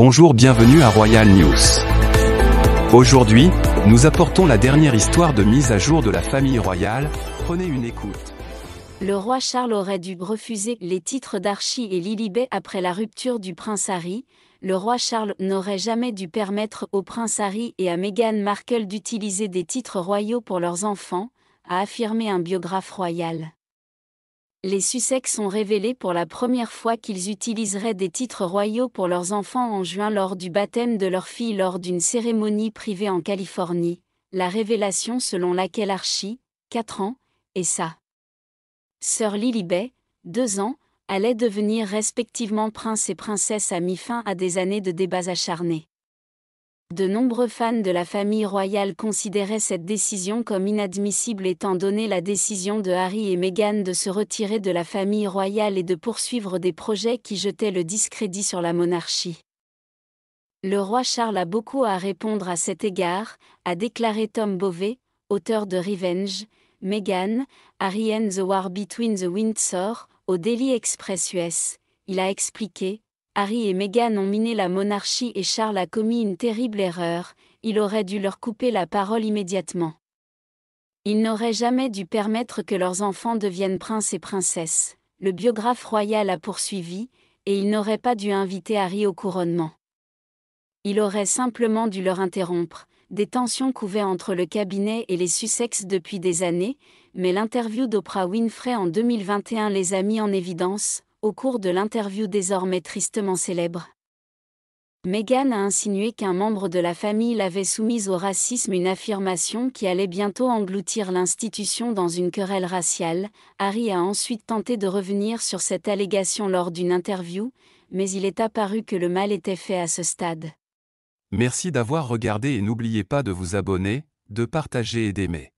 Bonjour, bienvenue à Royal News. Aujourd'hui, nous apportons la dernière histoire de mise à jour de la famille royale. Prenez une écoute. Le roi Charles aurait dû refuser les titres d'Archie et Lilibet après la rupture du prince Harry. Le roi Charles n'aurait jamais dû permettre au prince Harry et à Meghan Markle d'utiliser des titres royaux pour leurs enfants, a affirmé un biographe royal. Les Sussex ont révélé pour la première fois qu'ils utiliseraient des titres royaux pour leurs enfants en juin lors du baptême de leur fille lors d'une cérémonie privée en Californie. La révélation selon laquelle Archie, 4 ans, et sa sœur Lilibet, 2 ans, allaient devenir respectivement prince et princesse a mis fin à des années de débats acharnés. De nombreux fans de la famille royale considéraient cette décision comme inadmissible étant donné la décision de Harry et Meghan de se retirer de la famille royale et de poursuivre des projets qui jetaient le discrédit sur la monarchie. Le roi Charles a beaucoup à répondre à cet égard, a déclaré Tom Bovey, auteur de Revenge, Meghan, Harry and the War Between the Windsor, au Daily Express US. Il a expliqué: Harry et Meghan ont miné la monarchie et Charles a commis une terrible erreur, il aurait dû leur couper la parole immédiatement. Il n'aurait jamais dû permettre que leurs enfants deviennent princes et princesses, le biographe royal a poursuivi, et il n'aurait pas dû inviter Harry au couronnement. Il aurait simplement dû leur interrompre. Des tensions couvaient entre le cabinet et les Sussex depuis des années, mais l'interview d'Oprah Winfrey en 2021 les a mis en évidence, au cours de l'interview désormais tristement célèbre. Meghan a insinué qu'un membre de la famille l'avait soumise au racisme, une affirmation qui allait bientôt engloutir l'institution dans une querelle raciale. Harry a ensuite tenté de revenir sur cette allégation lors d'une interview, mais il est apparu que le mal était fait à ce stade. Merci d'avoir regardé et n'oubliez pas de vous abonner, de partager et d'aimer.